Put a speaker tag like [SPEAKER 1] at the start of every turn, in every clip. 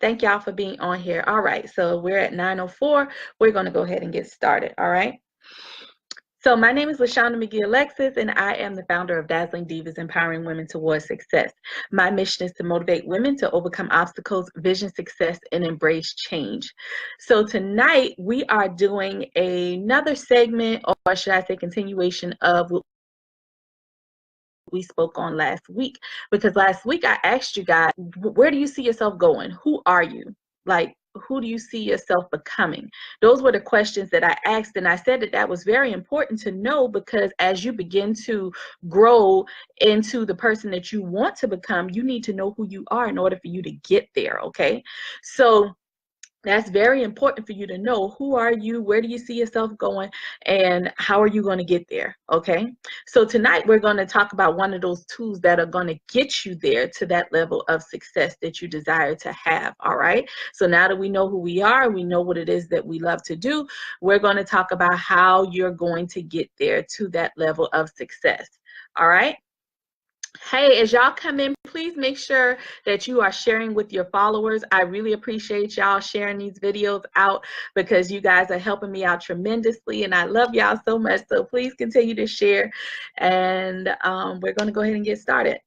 [SPEAKER 1] Thank y'all for being on here. All right, so we're at 9:04. We're going to go ahead and get started. All right. So my name is LaShonda McGee Alexis, and I am the founder of Dazzling Divas, empowering women towards success. My mission is to motivate women to overcome obstacles, vision success, and embrace change. So tonight we are doing another segment, or should I say continuation of what we spoke on last week, because last week I asked you guys, where do you see yourself going? Who are you? Like, who do you see yourself becoming? Those were the questions that I asked, and I said that that was very important to know, because as you begin to grow into the person that you want to become, you need to know who you are in order for you to get there. Okay, so that's very important for you to know. Who are you? Where do you see yourself going? And how are you going to get there? Okay. So tonight we're going to talk about one of those tools that are going to get you there to that level of success that you desire to have. All right. So now that we know who we are, we know what it is that we love to do, we're going to talk about how you're going to get there to that level of success. All right. Hey, as y'all come in, please make sure that you are sharing with your followers. I really appreciate y'all sharing these videos out, because you guys are helping me out tremendously, and I love y'all so much. So please continue to share, and we're going to go ahead and get started.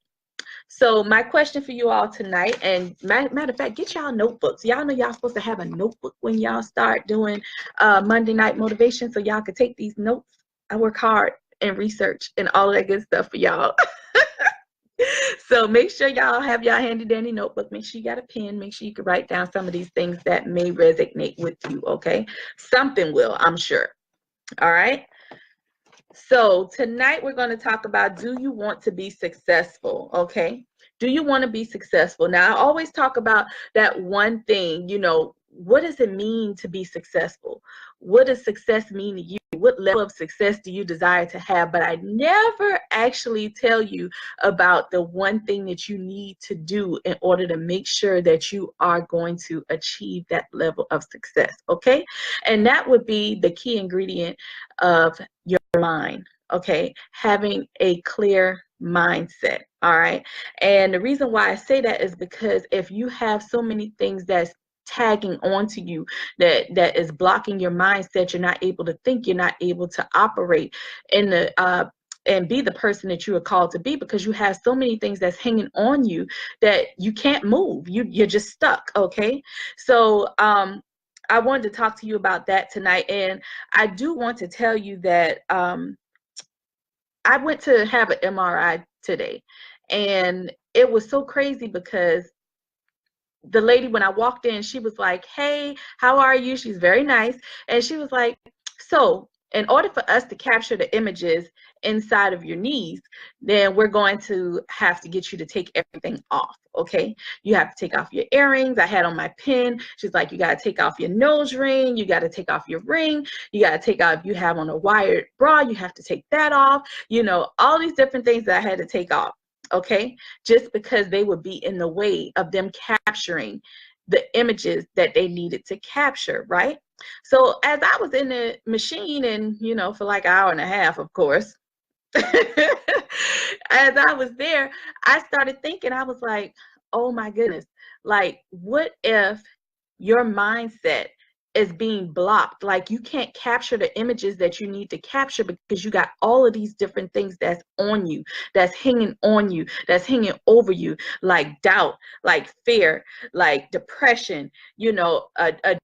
[SPEAKER 1] So my question for you all tonight, and matter of fact, get y'all notebooks. Y'all know y'all supposed to have a notebook when y'all start doing Monday night motivation, so y'all could take these notes. I work hard and research and all of that good stuff for y'all. So make sure y'all have y'all handy dandy notebook. Make sure you got a pen. Make sure you can write down some of these things that may resonate with you, okay? Something will, I'm sure. All right? So tonight we're going to talk about, do you want to be successful, okay? Do you want to be successful? Now, I always talk about that one thing, you know, what does it mean to be successful? What does success mean to you? What level of success do you desire to have? But I never actually tell you about the one thing that you need to do in order to make sure that you are going to achieve that level of success, okay? And that would be the key ingredient of your mind, okay? Having a clear mindset, all right? And the reason why I say that is because if you have so many things that's tagging onto you that is blocking your mindset, you're not able to think, you're not able to operate in the and be the person that you are called to be, because you have so many things that's hanging on you that you can't move. You're just stuck, okay? So I wanted to talk to you about that tonight, and I do want to tell you that I went to have an MRI today, and it was so crazy because the lady, when I walked in, she was like, "Hey, how are you?" She's very nice. And she was like, "So, in order for us to capture the images inside of your knees, then we're going to have to get you to take everything off, okay? You have to take off your earrings." I had on my pin. She's like, "You got to take off your nose ring. You got to take off your ring. You got to take off, if you have on a wired bra, you have to take that off." You know, all these different things that I had to take off, okay, just because they would be in the way of them capturing the images that they needed to capture, right? So as I was in the machine, and you know, for like an hour and a half, of course, as I was there, I started thinking, I was like, oh my goodness, like, what if your mindset is being blocked? Like, you can't capture the images that you need to capture because you got all of these different things that's on you, that's hanging on you, that's hanging over you, like doubt, like fear, like depression, you know, a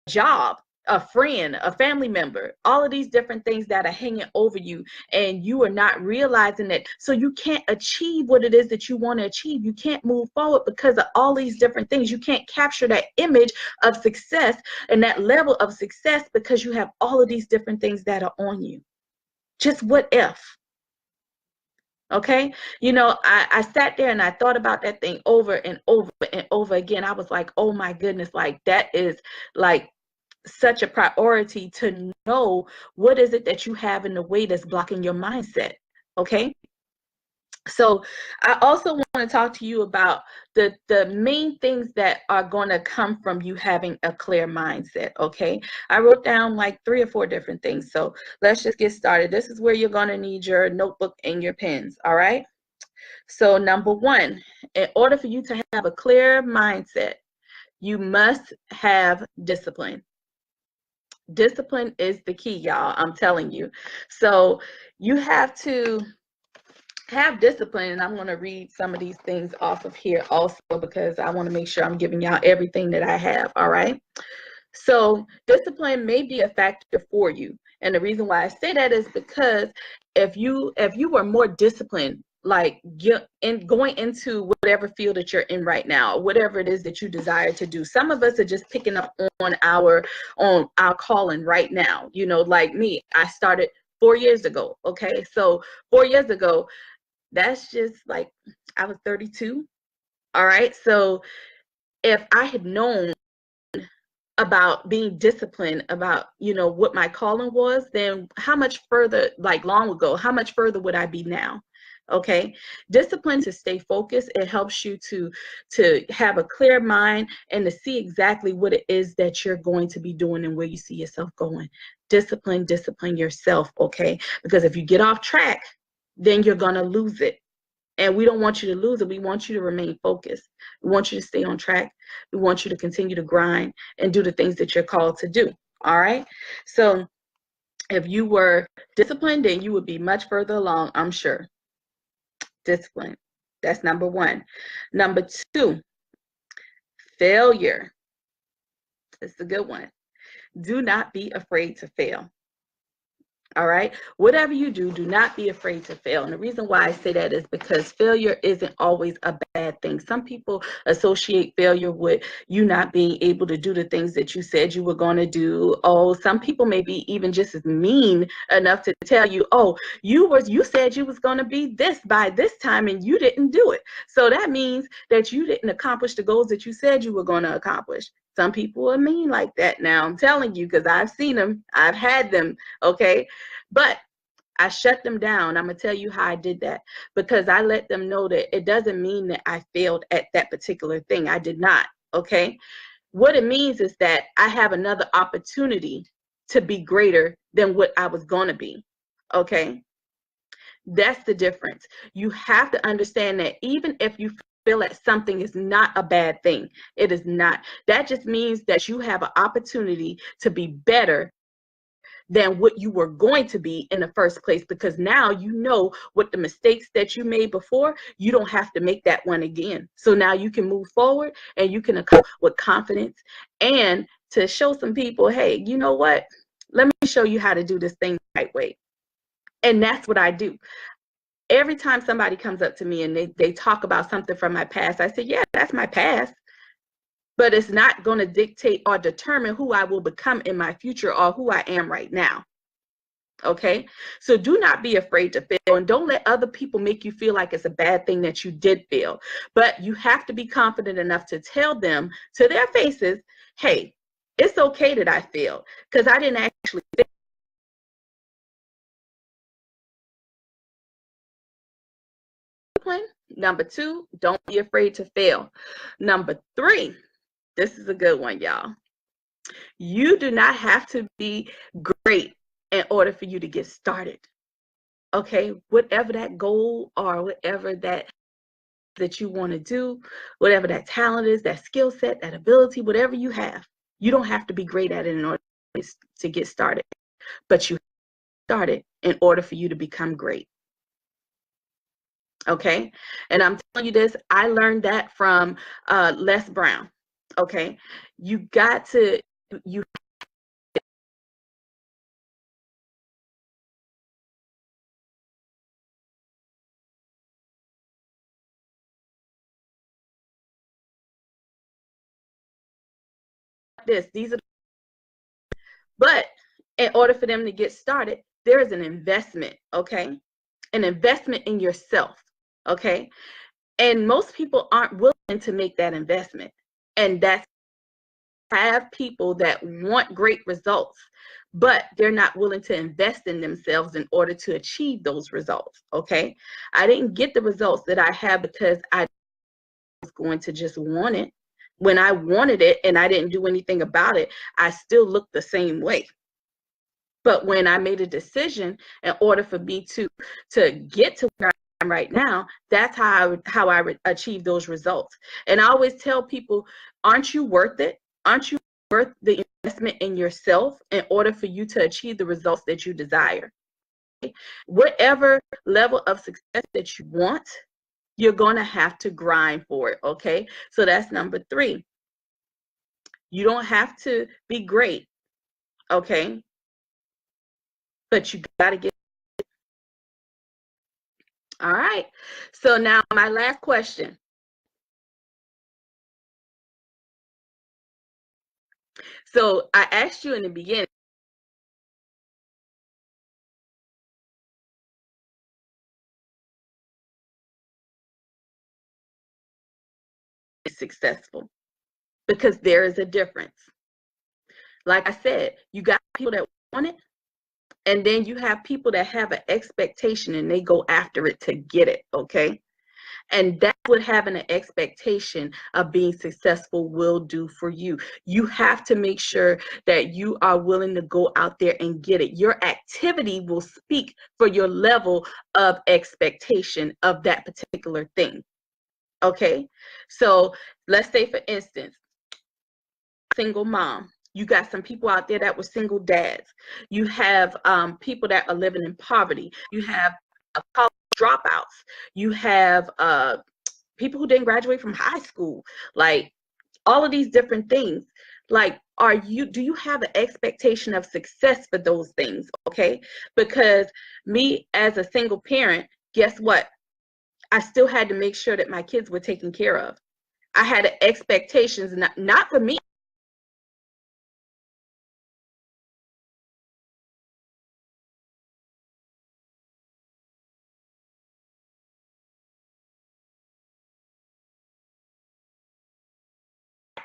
[SPEAKER 1] job, a friend, a family member, all of these different things that are hanging over you, and you are not realizing that. So you can't achieve what it is that you want to achieve. You can't move forward because of all these different things. You can't capture that image of success and that level of success because you have all of these different things that are on you. Just what if? Okay, you know, I sat there and I thought about that thing over and over and over again. I was like, oh my goodness, like, that is like such a priority to know what is it that you have in the way that's blocking your mindset, okay? So I also want to talk to you about the main things that are going to come from you having a clear mindset, okay? I wrote down like 3 or 4 different things. So let's just get started. This is where you're going to need your notebook and your pens, all right? So number one, in order for you to have a clear mindset, you must have discipline. Discipline is the key, y'all. I'm telling you. So you have to have discipline, and I'm going to read some of these things off of here also, because I want to make sure I'm giving y'all everything that I have. All right. So discipline may be a factor for you. And the reason why I say that is because if you were more disciplined, like going into whatever field that you're in right now, whatever it is that you desire to do. Some of us are just picking up on our calling right now. You know, like me, I started 4 years ago. Okay. So 4 years ago, that's just like, I was 32. All right. So if I had known about being disciplined about, you know, what my calling was, then how much further, like long ago, how much further would I be now? Okay. Discipline to stay focused. It helps you to have a clear mind and to see exactly what it is that you're going to be doing and where you see yourself going. Discipline yourself. Okay. Because if you get off track, then you're going to lose it. And we don't want you to lose it. We want you to remain focused. We want you to stay on track. We want you to continue to grind and do the things that you're called to do. All right. So if you were disciplined, then you would be much further along, I'm sure. Discipline. That's number one. Number two, failure. This is a good one. Do not be afraid to fail. All right. Whatever you do, do not be afraid to fail. And the reason why I say that is because failure isn't always a bad thing. Some people associate failure with you not being able to do the things that you said you were going to do. Oh, some people may be even just as mean enough to tell you, oh, you said you was going to be this by this time and you didn't do it. So that means that you didn't accomplish the goals that you said you were going to accomplish. Some people are mean like that now. I'm telling you, because I've seen them. I've had them. Okay. But I shut them down. I'm going to tell you how I did that, because I let them know that it doesn't mean that I failed at that particular thing. I did not. Okay. What it means is that I have another opportunity to be greater than what I was going to be. Okay. That's the difference. You have to understand that even if you feel that something is not a bad thing, it is not. That just means that you have an opportunity to be better than what you were going to be in the first place, because now you know what the mistakes that you made before, you don't have to make that one again. So now you can move forward and you can accomplish with confidence, and to show some people, hey, you know what? Let me show you how to do this thing the right way. And that's what I do. Every time somebody comes up to me and they talk about something from my past, I say, yeah, that's my past. But it's not going to dictate or determine who I will become in my future or who I am right now. Okay. So do not be afraid to fail, and don't let other people make you feel like it's a bad thing that you did fail. But you have to be confident enough to tell them to their faces, hey, it's okay that I failed, because I didn't actually fail. Number two, don't be afraid to fail. Number three, this is a good one, y'all. You do not have to be great in order for you to get started. Okay, whatever that goal or whatever that you want to do, whatever that talent is, that skill set, that ability, whatever you have, you don't have to be great at it in order to get started. But you started in order for you to become great. Okay, and I'm telling you this, I learned that from Les Brown. Okay, you got to, you these are, but in order for them to get started, there is an investment. Okay, an investment in yourself. Okay, and most people aren't willing to make that investment, and that's, have people that want great results, but they're not willing to invest in themselves in order to achieve those results. Okay, I didn't get the results that I had because I was going to just want it. When I wanted it and I didn't do anything about it, I still looked the same way. But when I made a decision in order for me to get to where I'm right now, that's how I achieve those results. And I always tell people, aren't you worth it? Aren't you worth the investment in yourself in order for you to achieve the results that you desire? Whatever level of success that you want, you're going to have to grind for it, okay? So that's number 3. You don't have to be great, okay? But you got to get. All right. So now my last question. So I asked you in the beginning, successful, because there is a difference. Like I said, you got people that want it, and then you have people that have an expectation and they go after it to get it, okay? And that's what having an expectation of being successful will do for you. You have to make sure that you are willing to go out there and get it. Your activity will speak for your level of expectation of that particular thing. Okay? So let's say, for instance, single mom. You got some people out there that were single dads. You have people that are living in poverty. You have college dropouts. You have people who didn't graduate from high school. Like, all of these different things. Like, do you have an expectation of success for those things? Okay? Because me as a single parent, guess what? I still had to make sure that my kids were taken care of. I had expectations, not for me.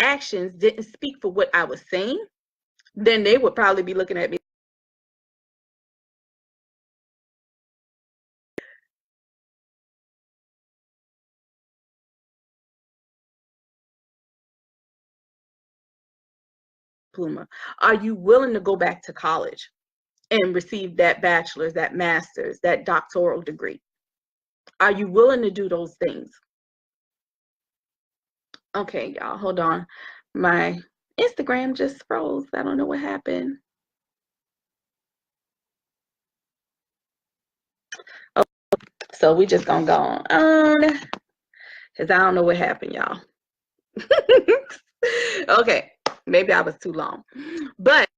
[SPEAKER 1] Actions didn't speak for what I was saying, then they would probably be looking at me. Pluma, are you willing to go back to college and receive that bachelor's, that master's, that doctoral degree? Are you willing to do those things? Okay, y'all, hold on. My Instagram just froze. I don't know what happened. Oh, so we just gonna go on, because I don't know what happened, y'all. Okay, maybe I was too long. But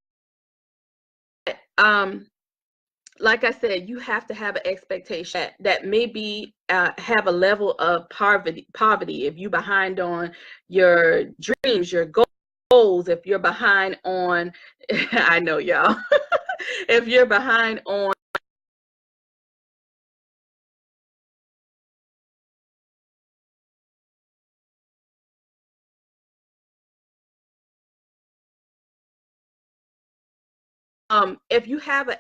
[SPEAKER 1] like I said, you have to have an expectation that maybe have a level of poverty. If you're behind on your dreams, your goals, if you're behind on, I know y'all, if you're behind on if you have an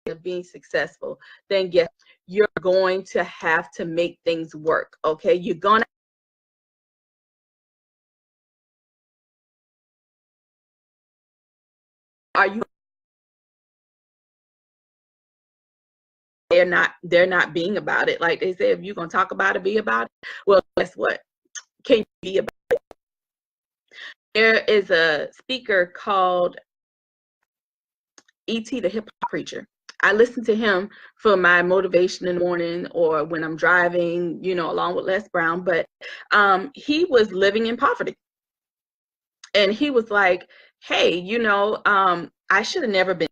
[SPEAKER 1] of being successful, then yes, you're going to have to make things work. Okay, you're gonna. Are you? They're not being about it. Like they say, if you're gonna talk about it, be about it. Well, guess what? Can you be about it? There is a speaker called E.T. the Hip Hop Preacher. I listen to him for my motivation in the morning or when I'm driving, you know, along with Les Brown. But he was living in poverty. And he was like, hey, you know, I should have never been